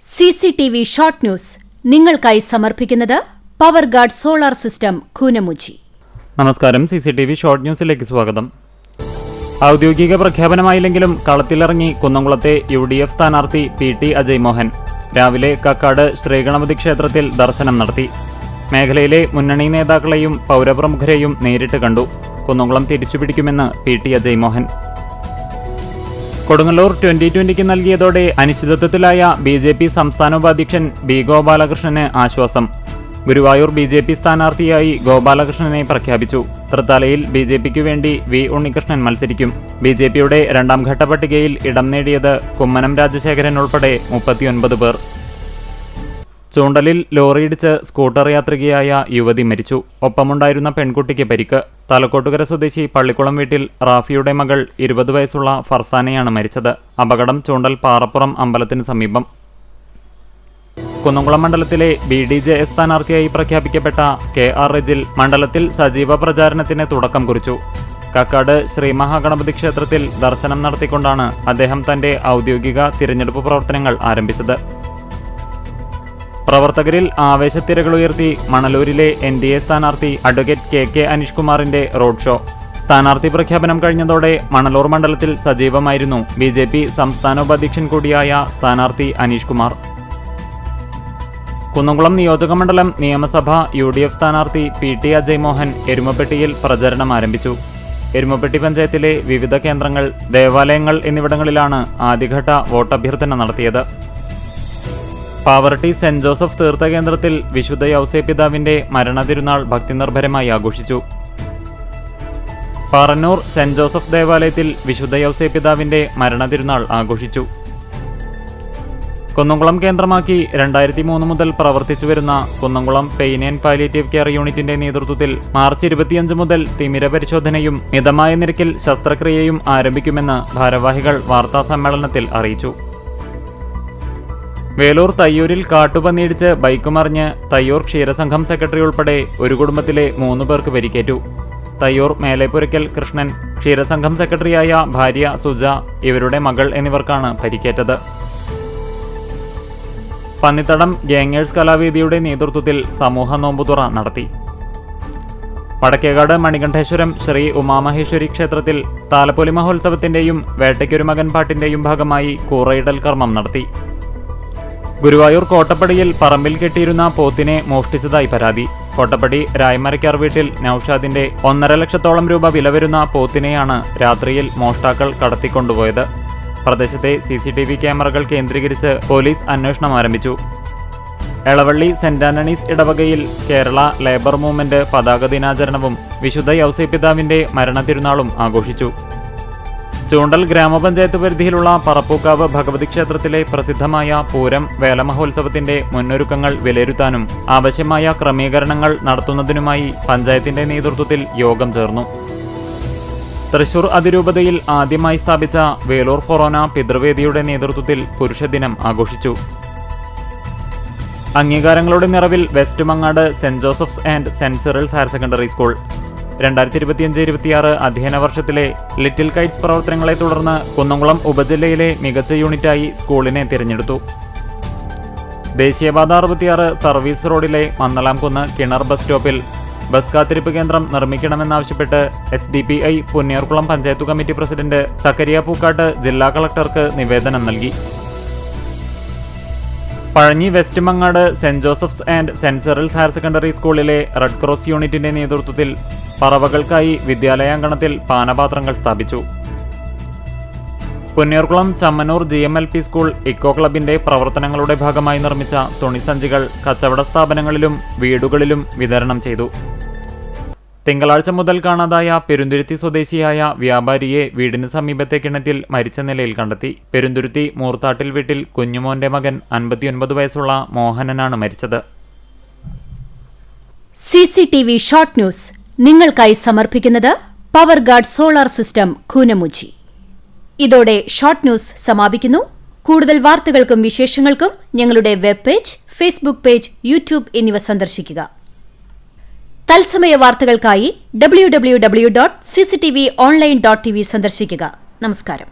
CCTV short news നിങ്ങൾക്കായി സമർപ്പിക്കുന്നത് Powerguard solar system Koonamuchi. നമസ്കാരം. CCTV ഷോർട്ട് ന്യൂസിലേക്ക് സ്വാഗതം. ഔദ്യോഗിക പ്രഖ്യാപനമായില്ലെങ്കിലും കളത്തിലിറങ്ങി കുന്നംകുളത്തെ UDF സ്ഥാനാർത്ഥി PT അജയ് മോഹൻ രാവിലെ കക്കാട് ശ്രീഗണപതി ക്ഷേത്രത്തിൽ ദർശനം നടത്തി. മേഖലയിലെ മുന്നണി നേതാക്കളെയും പൗരപ്രമുഖരെയും നേരിട്ട് കണ്ടു. കുന്നംകുളം തിരിച്ചുപിടിക്കുമെന്ന് PT അജയ് മോഹൻ. കൊടുങ്ങല്ലൂർ 2020 നൽകിയതോടെ അനിശ്ചിതത്വത്തിലായ BJP സംസ്ഥാന ഉപാധ്യക്ഷൻ B. ഗോപാലകൃഷ്ണന് ആശ്വാസം. ഗുരുവായൂർ BJP സ്ഥാനാർത്ഥിയായി ഗോപാലകൃഷ്ണനെ പ്രഖ്യാപിച്ചു. തൃത്താലയിൽ BJPക്ക് വേണ്ടി V. ഉണ്ണികൃഷ്ണൻ മത്സരിക്കും. BJPയുടെ രണ്ടാം ഘട്ട പട്ടികയിൽ ഇടം നേടിയത് കുമ്മനം രാജശേഖരൻ ഉൾപ്പെടെ 39 പേർ. ചൂണ്ടലിൽ ലോറിയിടിച്ച് സ്കൂട്ടർ യാത്രികയായ യുവതി മരിച്ചു. ഒപ്പമുണ്ടായിരുന്ന പെൺകുട്ടിക്ക് പരിക്ക്. തലക്കോട്ടുകര സ്വദേശി പള്ളിക്കുളം വീട്ടിൽ റാഫിയുടെ മകൾ 20 വയസ്സുള്ള ഫർസാനയാണ് മരിച്ചത്. അപകടം ചൂണ്ടൽ പാറപ്പുറം അമ്പലത്തിന് സമീപം. കുന്നംകുളം മണ്ഡലത്തിലെ BDJS സ്ഥാനാർത്ഥിയായി പ്രഖ്യാപിക്കപ്പെട്ട KR റെജിൽ മണ്ഡലത്തിൽ സജീവ പ്രചാരണത്തിന് തുടക്കം കുറിച്ചു. കക്കാട് ശ്രീ മഹാഗണപതി ക്ഷേത്രത്തിൽ ദർശനം നടത്തിക്കൊണ്ടാണ് അദ്ദേഹം തന്റെ ഔദ്യോഗിക തിരഞ്ഞെടുപ്പ് പ്രവർത്തനങ്ങൾ ആരംഭിച്ചത്. പ്രവർത്തകരിൽ ആവേശത്തിരകളുയർത്തി മണലൂരിലെ NDA സ്ഥാനാർത്ഥി അഡ്വക്കേറ്റ് KK അനീഷ് കുമാറിന്റെ റോഡ് ഷോ. സ്ഥാനാർത്ഥി പ്രഖ്യാപനം കഴിഞ്ഞതോടെ മണലൂർ മണ്ഡലത്തിൽ സജീവമായിരുന്നു BJP സംസ്ഥാന ഉപാധ്യക്ഷൻ കൂടിയായ സ്ഥാനാർത്ഥി അനീഷ് കുമാർ. കുന്നംകുളം നിയോജകമണ്ഡലം നിയമസഭ UDF സ്ഥാനാർത്ഥി PT അജയ് മോഹൻ എരുമപ്പെട്ടിയിൽ പ്രചരണം ആരംഭിച്ചു. എരുമപ്പെട്ടി പഞ്ചായത്തിലെ വിവിധ കേന്ദ്രങ്ങൾ, ദേവാലയങ്ങൾ എന്നിവിടങ്ങളിലാണ് ആദ്യഘട്ട വോട്ടഭ്യർത്ഥന നടത്തിയത്. പാവർട്ടി സെന്റ് ജോസഫ് തീർത്ഥകേന്ദ്രത്തിൽ വിശുദ്ധ യൗസേപ്പിതാവിന്റെ മരണതിരുനാൾ ഭക്തിനിർഭരമായി ആഘോഷിച്ചു. പാറന്നൂർ സെന്റ് ജോസഫ് ദേവാലയത്തിൽ വിശുദ്ധ യൗസേപ്പിതാവിന്റെ മരണതിരുനാൾ ആഘോഷിച്ചു. കുന്നംകുളം കേന്ദ്രമാക്കി 2003 മുതൽ പ്രവർത്തിച്ചുവരുന്ന Kunnamkulam pain and palliative care യൂണിറ്റിന്റെ നേതൃത്വത്തിൽ മാർച്ച് 25 മുതൽ തിമിര പരിശോധനയും മിതമായ നിരക്കിൽ ശസ്ത്രക്രിയയും ആരംഭിക്കുമെന്ന് ഭാരവാഹികൾ വാർത്താസമ്മേളനത്തിൽ അറിയിച്ചു. വേലൂർ തയ്യൂരിൽ കാട്ടുപന്നിയിടിച്ച് ബൈക്ക് മറിഞ്ഞ് തയ്യൂർ ക്ഷീരസംഘം സെക്രട്ടറി ഉൾപ്പെടെ ഒരു കുടുംബത്തിലെ 3 പേർക്ക് പരിക്കേറ്റു. തയ്യൂർ മേലേപ്പുരയ്ക്കൽ കൃഷ്ണൻ, ക്ഷീരസംഘം സെക്രട്ടറിയായ ഭാര്യ സുജ, ഇവരുടെ മകൾ എന്നിവർക്കാണ് പരിക്കേറ്റത്. പന്നിത്തടം ഗാങ്ങേഴ്സ് കലാവേദിയുടെ നേതൃത്വത്തിൽ സമൂഹ നോമ്പുതുറ നടത്തി. വടക്കേകാട് മണികണ്ഠേശ്വരം ശ്രീ ഉമാമഹേശ്വരി ക്ഷേത്രത്തിൽ താലപ്പൊലി മഹോത്സവത്തിന്റെയും വേട്ടയ്ക്കൊരു മകൻ പാട്ടിന്റെയും ഭാഗമായി കൂറയിടൽ കർമ്മം നടത്തി. ഗുരുവായൂർ കോട്ടപ്പടിയിൽ പറമ്പിൽ കെട്ടിയിരുന്ന പോത്തിനെ മോഷ്ടിച്ചതായി പരാതി. കോട്ടപ്പടി രായ്മരക്കാർ വീട്ടിൽ നൌഷാദിന്റെ 1.5 ലക്ഷത്തോളം രൂപ വില വരുന്ന പോത്തിനെയാണ് രാത്രിയിൽ മോഷ്ടാക്കൾ കടത്തിക്കൊണ്ടുപോയത്. പ്രദേശത്തെ CCTV ക്യാമറകൾ കേന്ദ്രീകരിച്ച് പോലീസ് അന്വേഷണം ആരംഭിച്ചു. എളവള്ളി സെന്റ് ആന്റണീസ് ഇടവകയിൽ കേരള ലേബർ മൂവ്മെന്റ് പതാക ദിനാചരണവും വിശുദ്ധ യൗസേപ്പിതാവിന്റെ മരണതിരുനാളും ആഘോഷിച്ചു. ചൂണ്ടൽ ഗ്രാമപഞ്ചായത്ത് പരിധിയിലുള്ള പറപ്പൂക്കാവ് ഭഗവതി ക്ഷേത്രത്തിലെ പ്രസിദ്ധമായ പൂരം വേലമഹോത്സവത്തിന്റെ മുന്നൊരുക്കങ്ങൾ വിലയിരുത്താനും ആവശ്യമായ ക്രമീകരണങ്ങൾ നടത്തുന്നതിനുമായി പഞ്ചായത്തിന്റെ നേതൃത്വത്തിൽ യോഗം ചേർന്നു. തൃശൂർ അതിരൂപതയിൽ ആദ്യമായി സ്ഥാപിച്ച വേലൂർ ഫൊറോന പിതൃവേദിയുടെ നേതൃത്വത്തിൽ പുരുഷദിനം ആഘോഷിച്ചു. അംഗീകാരങ്ങളുടെ നിറവിൽ west Mangad saint Joseph's and saint Cyril's higher secondary school 2025-26 അധ്യയന വർഷത്തിലെ ലിറ്റിൽ കൈറ്റ്സ് പ്രവർത്തനങ്ങളെ തുടർന്ന് കുന്നംകുളം ഉപജില്ലയിലെ മികച്ച യൂണിറ്റായി സ്കൂളിനെ തിരഞ്ഞെടുത്തു. ദേശീയപാത 66 സർവീസ് റോഡിലെ മന്നലാംകുന്ന് കിണർ ബസ് സ്റ്റോപ്പിൽ ബസ് കാത്തിരിപ്പ് കേന്ദ്രം നിർമ്മിക്കണമെന്നാവശ്യപ്പെട്ട് SDPI Punnerkulam panchayat committee president Zakariya Pookkatt ജില്ലാ കളക്ടർക്ക് നിവേദനം നൽകി. Pazhanji west Mangad saint Joseph's and saint Cyril's higher secondary സ്കൂളിലെ റെഡ് ക്രോസ് യൂണിറ്റിന്റെ നേതൃത്വത്തിൽ പറവകൾക്കായി വിദ്യാലയാങ്കണത്തിൽ പാനപാത്രങ്ങൾ സ്ഥാപിച്ചു. Punnerkulam Chammanur GMLP school eco ക്ലബിന്റെ പ്രവർത്തനങ്ങളുടെ ഭാഗമായി നിർമ്മിച്ച തുണിസഞ്ചികൾ കച്ചവട സ്ഥാപനങ്ങളിലും വീടുകളിലും വിതരണം ചെയ്തു. തിങ്കളാഴ്ച മുതൽ കാണാതായ പെരുന്തുരുത്തി സ്വദേശിയായ വ്യാപാരിയെ വീടിന് സമീപത്തെ കിണറ്റിൽ മരിച്ച നിലയിൽ കണ്ടെത്തി. പെരുന്തുരുത്തി മൂർത്താട്ടിൽ വീട്ടിൽ കുഞ്ഞുമോന്റെ മകൻ 59 വയസ്സുള്ള മോഹനനാണ് മരിച്ചത്. CCTV ഷോർട്ട് ന്യൂസ് നിങ്ങൾക്കായി സമർപ്പിക്കുന്നത് പവർഗാർഡ് സോളാർ സിസ്റ്റം കൂനമുച്ചി. ഇതോടെ ഷോർട്ട് ന്യൂസ് സമാപിക്കുന്നു. കൂടുതൽ വാർത്തകൾക്കും വിശേഷങ്ങൾക്കും ഞങ്ങളുടെ web page, Facebook page, YouTube എന്നിവ സന്ദർശിക്കുക. തത്സമയ വാർത്തകൾക്കായി www.cctv online.tv സന്ദർശിക്കുക. നമസ്കാരം.